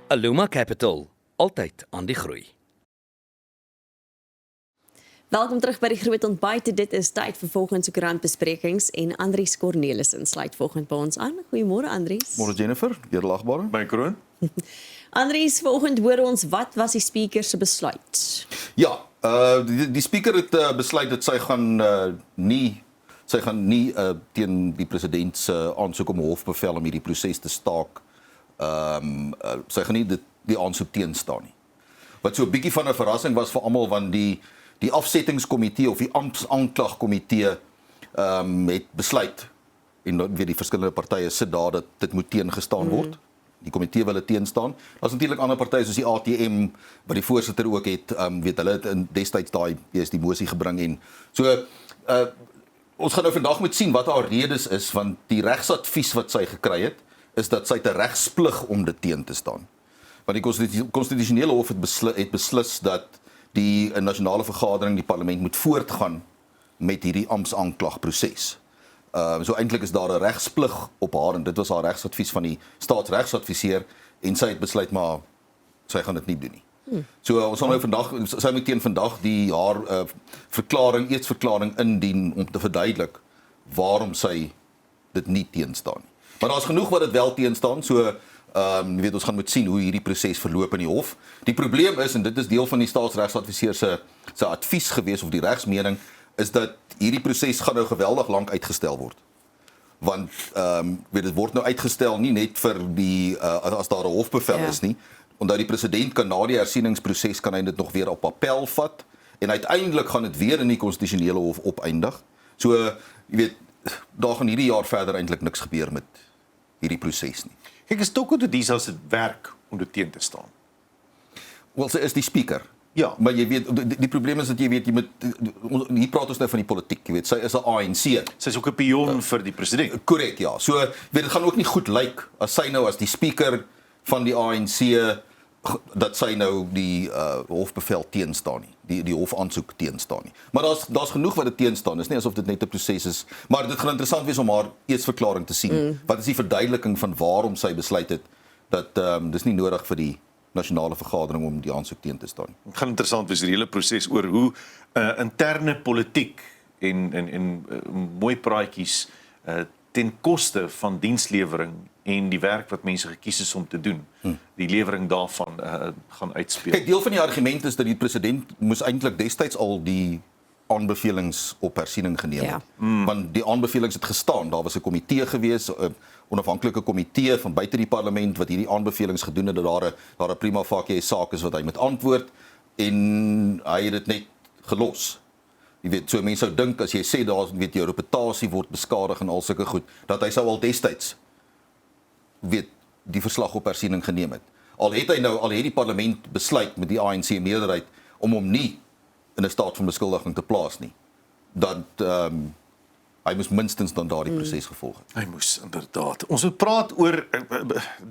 Aluma Capital, altyd aan die groei. Welkom terug by die Groot Ontbyt. Dit is tyd vir volgende koerantbesprekings en Andries Cornelissen sluit volgende by ons aan. Goeiemôre Andries. Môre Jennifer, deurlagbare. By Kroon. Andries, volgende hoor ons wat was die speaker se besluit? Ja, die speaker het besluit dat sy gaan nie teen die president se aansoek om hofbevel om hierdie proses te staak. Sy gaan nie die aansoek teenstaan nie. Wat so 'n bietjie van 'n verrassing was vir almal, want die afsettingskomitee of die amptsaanklagkomitee het besluit, en weer die verskillende partye sit daar dat dit moet teengestaan word. Die komitee wil dit teenstaan. Daar's natuurlik ander partye soos die ATM wat die voorsitter ook het, hulle het in destyds die mosie gebring en so ons gaan nou vandag moet sien wat haar redes is, want die regsadvies wat sy gekry het is dat sy 'n regsplig om dit teen te staan. Want die konstitusionele hof het beslis dat die nasionale vergadering, die parlement moet voortgaan met hierdie amptsaanklagproses. So eintlik is daar 'n regsplig op haar en dit was haar regsadvies van die staatsregsadviseur en sy het besluit maar sy gaan dit nie doen nie. So ons gaan nou vandag, sy moet teen vandag haar eetsverklaring indien om te verduidelik waarom sy dit nie teenstaan nie. Maar daar's genoeg wat dit wel teenstaan, so ons gaan moet sien hoe hierdie proses verloop in die hof. Die probleem is, en dit is deel van die staatsregsadviseur se advies gewees of die regsmening, is dat hierdie proses gaan nou geweldig lank uitgestel word. Want dit word nou uitgestel nie net vir as daar 'n hofbevel is nie, omdat die president kan na die hersieningsproses kan hy dit nog weer op appel vat en uiteindelik gaan dit weer in die konstitusionele hof opeindig. So daar gaan hierdie jaar verder eintlik niks gebeur met hierdie proses nie. Kyk, is Toko Disa se werk om dit teen te staan? Wel, sy is die speaker. Ja. Maar jy weet, die probleem is dat jy weet, hier praat ons nou van die politiek, jy weet, sy is 'n ANC. Sy is ook 'n pion vir die president. Korrek, ja. So, dit gaan ook nie goed lyk as sy nou as die speaker van die ANC, dat sy nou die hofbevel teenstaan nie, die hofaansoek teenstaan nie. Maar daar's genoeg wat dit teenstaan, is nie asof dit net 'n proses is, maar dit gaan interessant wees om haar eetsverklaring te sien. Wat is die verduideliking van waarom sy besluit het dat dis nie nodig vir die nasionale vergadering om die aansoek teen te staan. Het gaan interessant wees die hele proses oor hoe interne politiek en mooi praatjies ten koste van dienslewering en die werk wat mense gekies is om te doen, die lewering daarvan gaan uitspeel. Kijk, deel van die argument is dat die president moes eintlik destyds al die aanbevelings op hersiening geneem het. Want die aanbevelings het gestaan, daar was 'n komitee gewees, 'n onafhanklike komitee van buite die parlement wat hierdie aanbevelings gedoen het, dat daar 'n prima facie saak is wat hy moet antwoord en hy het dit net gelos. Jy weet, so mense sou dink as jy sê daar jou reputasie word beskadig en al sulke goed, dat hy sou al destyds die verslag op hersiening geneem het. Al het die parlement besluit met die ANC meerderheid om hom nie in 'n staat van beskuldiging te plaas nie, dat hy moes minstens dan daardie proses gevolg het. Hy moes inderdaad. Ons moet praat oor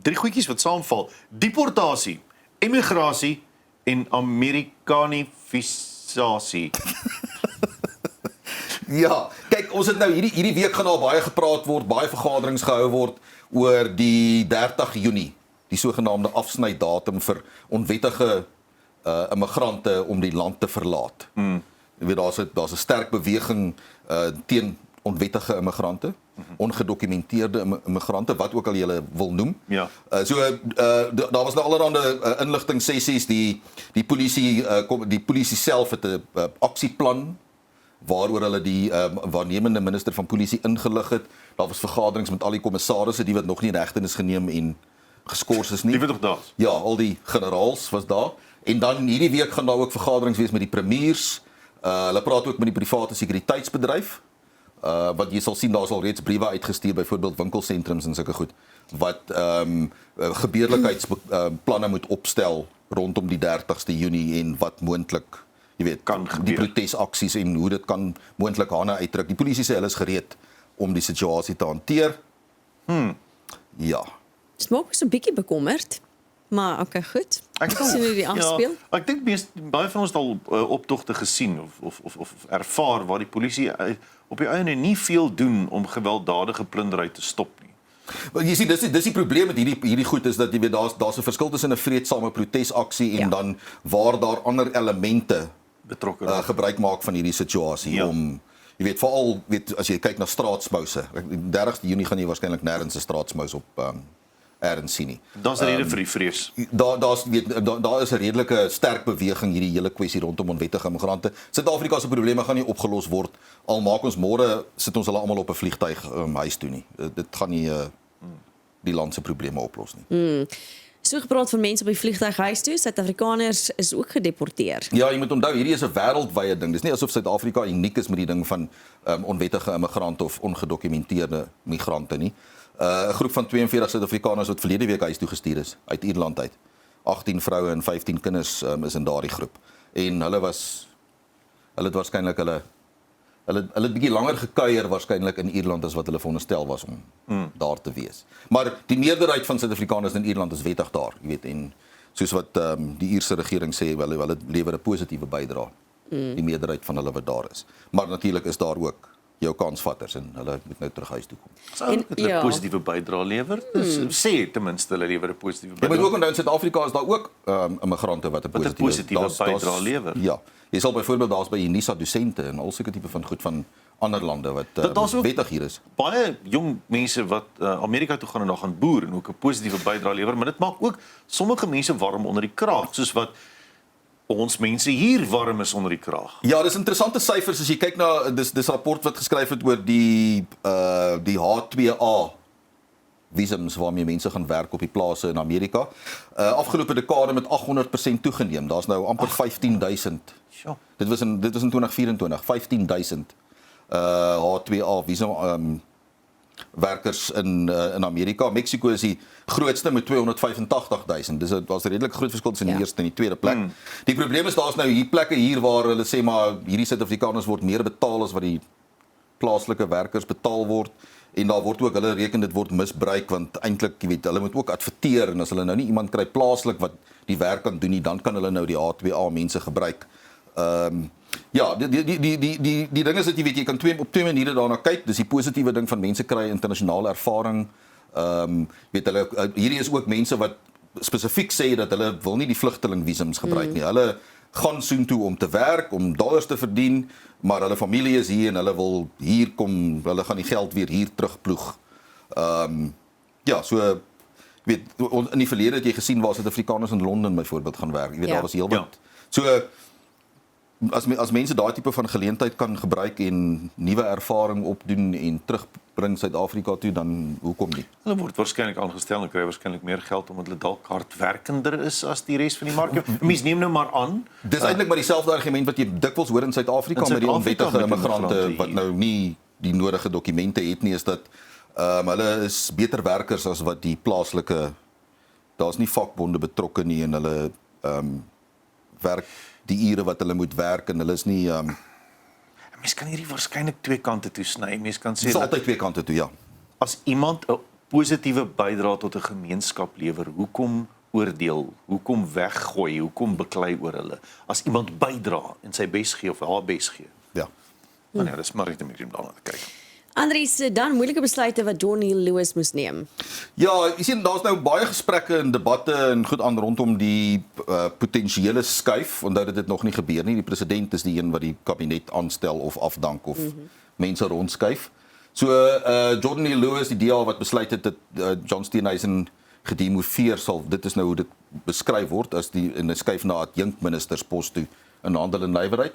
3 goedjies wat saamval: deportasie, emigrasie en Amerikanifisasie. Ja, kyk, ons het nou hierdie week gaan al baie gepraat word, baie vergaderings gehou word oor die 30 Junie, die sogenaamde afsnydatum vir onwettige immigrante om die land te verlaat. Jy weet, daar's 'n sterk beweging teen onwettige immigrante, ongedokumenteerde immigrante, wat ook al jy wil noem. Ja. Daar was nou allerhande inligtingsessies, die polisie self het 'n aksieplan waaroor hulle die waarnemende minister van polisie ingelig het. Daar was vergaderings met al die kommissarisse die wat nog nie in hegtenis geneem en geskort is nie. Die wat nog daar is. Ja, al die generaals was daar. En dan hierdie week gaan daar ook vergaderings wees met die premiers. Hulle praat ook met die private sekuriteitsbedryf. Wat jy sal sien, daar is al reeds briewe uitgestuur, byvoorbeeld winkelsentrums en sulke goed, wat gebeurlikheidsplanne moet opstel rondom die 30ste Junie en wat moontlik, jy weet, kan gebeur. Die protesaksies en hoe dit kan moontlik hande uitdruk. Die polisie sê hulle is gereed om die situasie te hanteer. Ja. Dit maak my so 'n bietjie bekommerd, maar okay, goed. Ek sien hoe die afspeel. Ja, ek dink baie van ons het al optogte gesien of ervaar waar die polisie op die einde nie veel doen om gewelddadige plundering te stop nie. Maar jy sien dis die probleem met hierdie goed is dat jy weet daar's 'n verskil tussen 'n vreedsame protesaksie en dan waar daar ander elemente betrokke gebruik maak van hierdie situasie Ja. om jy weet veral as jy kyk na straatsmouse. 30 Junie gaan jy waarskynlik nêrens 'n straatsmous op ergens sien nie. Daar's 'n rede vir die vrees. Daar is 'n redelike sterk beweging hierdie hele kwessie rondom onwettige immigrante. Suid-Afrika se probleme gaan nie opgelos word al maak ons môre sit ons hulle almal op 'n vliegtuig huis toe nie. Dit gaan nie die land se probleme oplos nie. So gepraat van mense op die vliegtuig huis toe, Suid-Afrikaners is ook gedeporteer. Ja, jy moet onthou hierdie is 'n wêreldwye ding. Dis nie asof Suid-Afrika uniek is met die ding van onwettige immigrante of ongedokumenteerde migrante nie. 'n Groep van 42 Suid-Afrikaners wat verlede week huis toe gestuur is uit Ierland uit. 18 vroue en 15 kinders is in daardie groep. En hulle het waarskynlik hulle het bietjie langer gekuier waarskynlik in Ierland as wat hulle veronderstel was om daar te wees. Maar die meerderheid van Suid-Afrikaners in Ierland is wettig daar, jy weet, en soos wat die Ierse regering sê, hulle lewer 'n positiewe bydrae. Die meerderheid van hulle wat daar is. Maar natuurlik is daar ook jou kansvatters en hulle moet nou terug huis toe kom. Sou hulle 'n positiewe bydrae lewer? Sê ten minste hulle lewer 'n positiewe Jy bydrae. moet ook onthou in Suid-Afrika is daar ook immigrante wat 'n positiewe bydrae lewer. Ja. Jy sal byvoorbeeld daar's by Unisa dosente en al sulke tipe van goed van ander lande wat wettig hier is. Baie jong mense wat Amerika toe gaan en daar gaan boer en ook 'n positiewe bydrae lewer, maar dit maak ook sommige mense warm onder die kraag, soos wat ons mense hier warm is onder die kraag. Ja, dis interessante syfers as jy kyk na dis rapport wat geskryf het oor die H2A visums waarmee mense gaan werk op die plase in Amerika. Afgelope dekade met 800% toegeneem. Daar's nou amper 15,000. Ja. Dit was in 2024, 15,000 H2A visum werkers in Amerika. Mexico is die grootste met 285,000. Dis was 'n redelik groot verskil tussen die eerste en die tweede plek. Die probleem is daar's nou hier plekke hier waar hulle sê maar hierdie Suid-Afrikaners word meer betaal as wat die plaaslike werkers betaal word en daar word ook hulle reken dit word misbruik want eintlik jy weet hulle moet ook adverteer en as hulle nou nie iemand kry plaaslik wat die werk kan doen nie, dan kan hulle nou die H2A mense gebruik. Ja, die ding is dat jy weet jy kan op twee maniere daarna kyk. Dis die positiewe ding van mense kry internasionale ervaring. Weet hulle hierdie is ook mense wat spesifiek sê dat hulle wil nie die vlugtelingvisums gebruik nie. Hulle gaan soontoe om te werk, om dollars te verdien, maar hulle familie is hier en hulle wil hier kom, hulle gaan die geld weer hier terugploeg. Ja, so weet in die verlede het jy gesien waar Suid-Afrikaners in Londen byvoorbeeld gaan werk. Jy weet daar was heelwat. So as mense daai tipe van geleentheid kan gebruik en nuwe ervaring opdoen en terugbring Suid-Afrika toe, dan hoekom nie? Hulle word waarskynlik aangestel en kry waarskynlik meer geld omdat hulle dalk hardwerkender is as die res van die mark. Mense neem nou maar aan. Dis eintlik maar dieselfde argument wat jy dikwels hoor in Suid-Afrika met die onwettige immigrante wat nou nie die nodige dokumente het nie, is dat hulle is beter werkers as wat die plaaslike, daar's nie vakbonde betrokke nie en hulle werk die ure wat hulle moet werk en hulle is nie Mens kan hierdie waarskynlik twee kante toe sny. Mens kan sê dis altyd twee kante toe, ja. As iemand 'n positiewe bydrae tot 'n gemeenskap lewer, hoekom oordeel, hoekom weggooi, hoekom beklei oor hulle? As iemand bydra en sy bes gee of haar bes gee. Ja. Nou ja, dis maar net om daarna te kyk. Andries, dan moeilike besluite wat John Neil Lewis moes neem. Ja, jy sien daar's nou baie gesprekke en debatte en goed aan rondom die potensiële skuif, onthou dit nog nie gebeur nie. Die president is die een wat die kabinet aanstel of afdank of mense rondskuif. So John Neil Lewis, die DA wat besluit het dat John Steenhuisen gedemoveer sal, dit is nou hoe dit beskryf word as die in 'n skuif na adjunkministerspos toe in handel en nywerheid.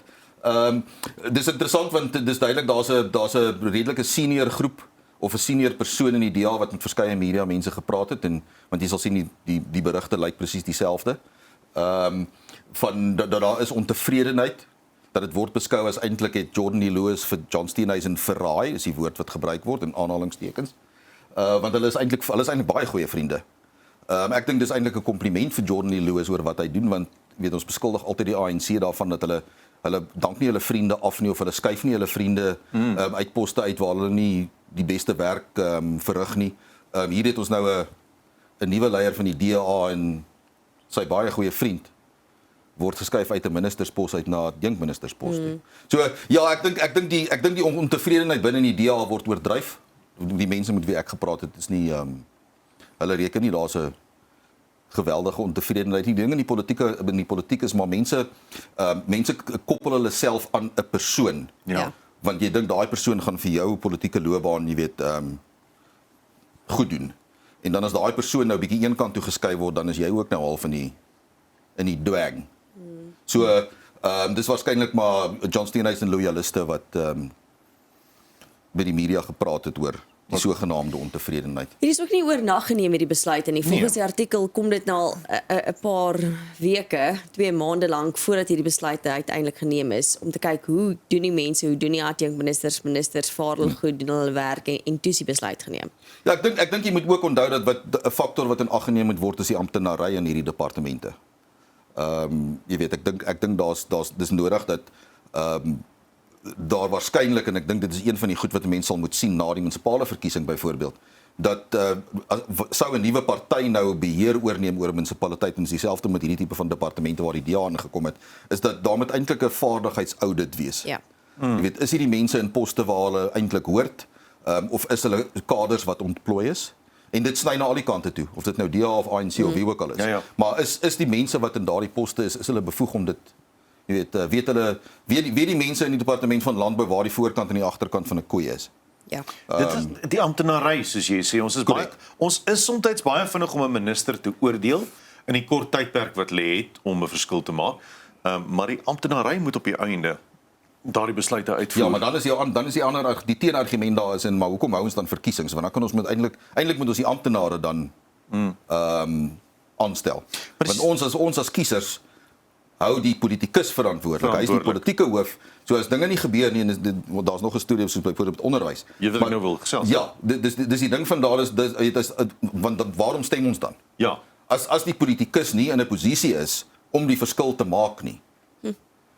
Dis interessant want dis duidelik daar's 'n redelike senior groep of 'n senior persoon in die DA wat met verskeie media mense gepraat het en want jy sal sien die berigte lyk presies dieselfde. Van dat daar is ontevredenheid dat dit word beskou as eintlik het Jordan Lewis vir John Steenhuisen verraai, is die woord wat gebruik word in aanhalingstekens. Want hulle is eintlik baie goeie vriende. Ek dink dis eintlik 'n kompliment vir Jordan Lewis oor wat hy doen want weet ons beskuldig altyd die ANC daarvan dat hulle dank nie hulle vriende af nie of hulle skuif nie hulle vriende uit poste uit waar hulle nie die beste werk verrig nie. Hier het ons nou 'n nuwe leier van die DA en sy baie goeie vriend word geskuif uit 'n ministerspos uit na 'n adjunkministerspos toe. So ja, ek dink die ontevredenheid binne in die DA word oordryf die mense met wie ek gepraat het is nie hulle reken nie daar's 'n geweldige ontevredenheid. Die ding in die politiek is maar mense koppel hulle self aan 'n persoon. Ja. Want jy dink daai persoon gaan vir jou politieke loopbaan, jy weet, goed doen. En dan as daai persoon nou bietjie een kant toe geskuif word, dan is jy ook nou half in die dwang. So dis waarskynlik maar John Steenhuisen loyaliste wat by die media gepraat het oor die sogenaamde ontevredenheid. Hier is ook nie oornag geneem hierdie besluit nie. Volgens die artikel kom dit nou al 'n paar weke, 2 maande lank voordat hierdie besluit uiteindelik geneem is om te kyk hoe doen die mense, hoe doen die adjunkministers vaar hulle goed, doen hulle werk en toe is die besluit geneem. Ja, ek dink jy moet ook onthou dat 'n faktor wat in ag geneem moet word is die amptenary in hierdie departemente. Jy weet, ek dink dis nodig dat daar waarskynlik, en ek dink dit is een van die goed wat mense sal moet sien na die munisipale verkiesing byvoorbeeld, dat sou 'n nuwe party nou beheer oorneem oor 'n munisipaliteit, en dis dieselfde met hierdie tipe van departemente waar die DA aangekom het, is dat daar moet eintlik 'n vaardigheidsaudit wees. Ja. Jy weet, is hierdie mense in poste waar hulle eintlik hoort, of is hulle kaders wat ontplooi is? En dit sny na al die kante toe, of dit nou DA of ANC of wie ook al is. Ja. Maar is die mense wat in daardie poste is hulle bevoeg om dit, jy weet, weet die mense in die departement van landbou waar die voorkant en die agterkant van 'n koei is? Ja. Dit is die amptenary, soos jy sê, ons is soms baie vinnig om 'n minister te oordeel in die kort tydperk wat lê het om 'n verskil te maak. Maar die amptenary moet op die einde daardie besluite uitvoer. Ja, maar dan is die ander die teenargument daar is, en maar hoekom hou ons dan verkiesings? Want dan kan ons met eintlik moet ons die amptenare dan aanstel. Want ons as kiesers hou die politikus verantwoordelik. Hy is die politieke hoof. So as dinge nie gebeur nie, en daar's nog 'n storie soos byvoorbeeld onderwys. Jy wil nou wil gesels. Ja, dis die ding van daar is want waarom stem ons dan? Ja. As die politikus nie in 'n posisie is om die verskil te maak nie,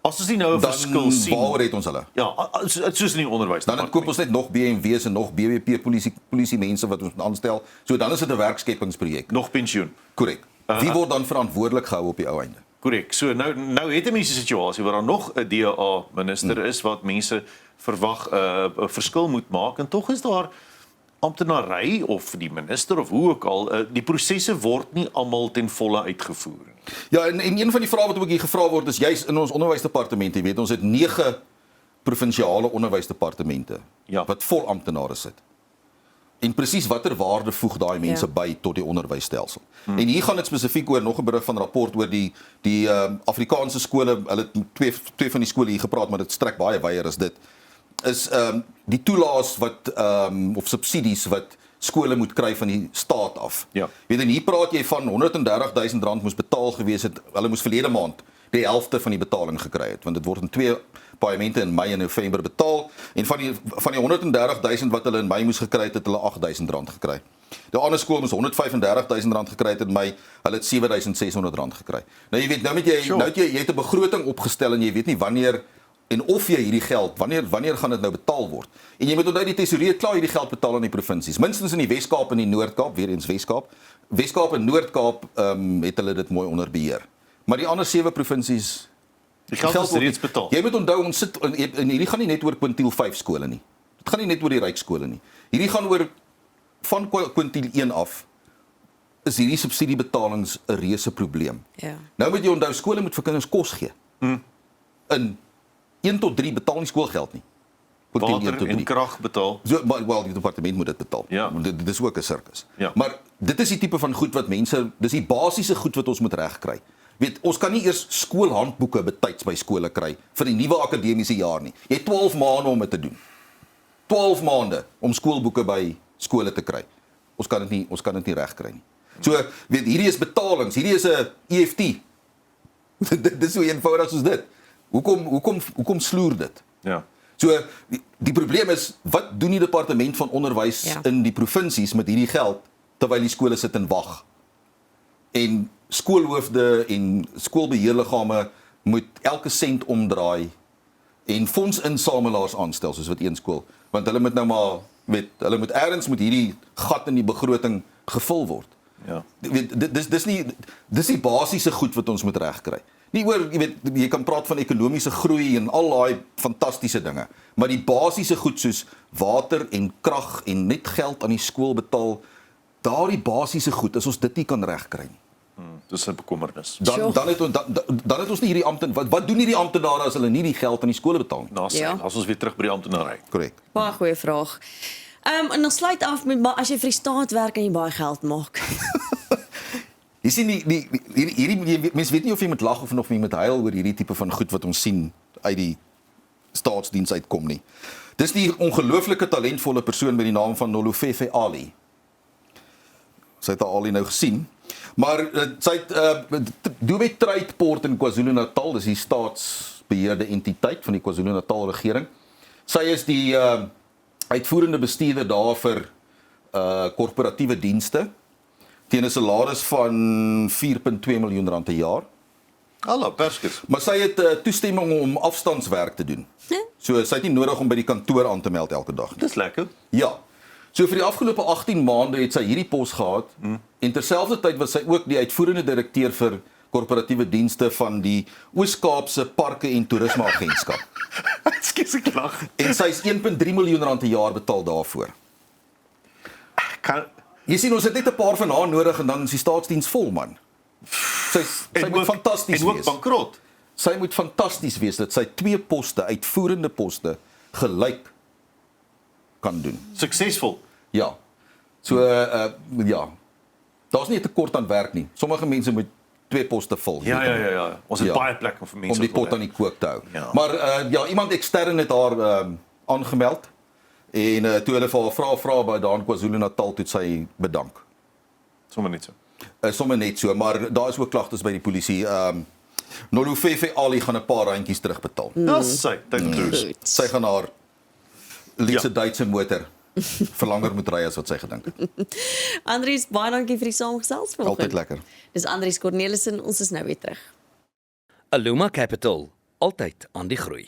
As ons nie nou 'n verskil sien. Dan waaroor het ons hulle? Ja, soos in die onderwys. Dan koop ons net nog BMW's en nog BWP polisie mense wat ons moet aanstel. So dan is dit 'n werkskepingsprojek. Nog pensioen. Korrek. Wie word dan verantwoordelik gehou op die ou einde? Korrek. So nou het 'n mens 'n situasie waar daar nog 'n DA minister is wat mense verwag 'n verskil moet maak, en tog is daar amptenary of die minister of hoe ook al, die prosesse word nie almal ten volle uitgevoer nie. Ja, en een van die vrae wat ook hier gevra word is juis in ons onderwysdepartement, jy weet, ons het 9 provinsiale onderwysdepartemente wat vol amptenare sit. En presies watter waarde voeg daai mense by tot die onderwysstelsel. En hier gaan dit spesifiek oor nog 'n berig van rapport oor die Afrikaanse skole. Hulle het twee van die skole hier gepraat, maar dit strek baie wyer as dit. Is die toelaas wat of subsidies wat skole moet kry van die staat af. Ja. Weet en hier praat jy van R130 000 moes betaal gewees het. Hulle moes verlede maand die helfte van die betaling gekry het, want dit word in 2 paaiemente in Mei en November betaal, en van die 130 000 wat hulle in Mei moes gekry het hulle R8 000 gekry. Die ander skool moes R135 000 gekry het in Mei, hulle het R7 600 gekry. Nou jy weet, nou jy het 'n begroting opgestel en jy weet nie wanneer en of jy hierdie geld, wanneer gaan dit nou betaal word? En jy moet onthou die tesourier het klaar hierdie geld betaal aan die provinsies. Minstens in die Wes-Kaap en die Noord-Kaap, weer eens Wes-Kaap en Noord-Kaap het hulle dit mooi onder beheer. Maar die ander 7 provinsies, die geld is reeds betaal. Jy moet onthou ons sit en hierdie gaan nie net oor kwintiel 5 skole nie. Dit gaan nie net oor die ryk skole nie. Hierdie gaan oor van kwintiel 1 af is hierdie subsidiebetalings 'n reuse probleem. Ja. Nou moet jy onthou skole moet vir kinders kos gee. In 1 tot 3 betaal nie skoolgeld nie. Water en krag betaal. So, wel, die departement moet dit betaal. Ja. Dit is ook 'n sirkus. Ja. Maar dit is die tipe van goed wat mense, dis die basiese goed wat ons moet regkry. Weet, ons kan nie eers skoolhandboeke betyds by skole kry vir die nuwe akademiese jaar nie. Jy het 12 maande om dit te doen. 12 maande om skoolboeke by skole te kry. Ons kan dit nie regkry nie. So, weet, hierdie is betalings, hierdie is 'n EFT. Dit is so eenvoudig soos dit. Hoekom sloer dit? Ja. So die probleem is, wat doen die departement van onderwys in die provinsies met hierdie geld terwyl die skole sit en wag? En skoolhoofde en skoolbeheerliggame moet elke sent omdraai en fondsinsamelaars aanstel soos wat een skool, want hulle moet nou maar hulle moet ergens met hierdie gat in die begroting gevul word. Ja. Dis die basiese goed wat ons moet regkry. Nie oor, jy weet, jy kan praat van ekonomiese groei en al daai fantastiese dinge, maar die basiese goed soos water en krag en net geld aan die skool betaal, daardie basiese goed, as ons dit nie kan regkry nie. Dis 'n bekommernis. Dan het ons nie hierdie amptenare, wat doen hierdie amptenare as hulle nie die geld aan die skole betaal nie? Ja. As ons weer terug by die amptenary. Korrek. Baie goeie vraag. En ons sluit af met as jy vir die staat werk en jy baie geld maak. Jy sien hierdie mense weet nie of jy moet lag of jy moet huil oor hierdie tipe van goed wat ons sien uit die staatsdiens uitkom nie. Dis die ongelooflike talentvolle persoon met die naam van Nolofefe Ali. Sy het Ali nou gesien. Maar sy het Dubai Trade Port in KwaZulu-Natal, dis die staatsbeheerde entiteit van die KwaZulu-Natal regering. Sy is die uitvoerende bestuurder daar vir korporatiewe dienste teen 'n salaris van 4.2 miljoen rand 'n jaar. Hallo, perskes. Maar sy het toestemming om afstandswerk te doen. So sy het nie nodig om by die kantoor aan te meld elke dag nie. Dis lekker. Ja. So vir die afgelope 18 maande het sy hierdie pos gehad en terselfdertyd was sy ook die uitvoerende direkteur vir korporatiewe dienste van die Oos-Kaapse Parke en Toerisme Agentskap. Ekskuus, ek lag. En sy is 1.3 miljoen rand 'n jaar betaal daarvoor. Jy sien, ons het net 'n paar van haar nodig en dan is die staatsdiens vol, man. Sy moet fantasties en ook wees. bankrot. Sy moet fantasties wees dat sy 2 poste, uitvoerende poste, gelyk kan doen. Suksesvol. Ja. So ja. Daar's nie 'n tekort aan werk nie. Sommige mense moet 2 poste vul. Ja. Ons het baie plekke vir mense om die pot aan die kook te hou. Ja. Maar ja, iemand ekstern het haar aangemeld en toe hulle vir haar vra by daar in KwaZulu-Natal toe sy bedank. Sommige net so. Sommige net so, maar daar is ook klagtes by die polisie. Nolofefe Ali gaan 'n paar randjies terugbetaal. Dis sy, dit Sy gaan haar liefste Duitse motor verlanger moet ry as wat sy gedink het. Andries, baie dankie vir die saamgesels vanoggend. Altyd lekker. Dis Andries Cornelissen, ons is nou weer terug. Aluma Capital, altyd aan die groei.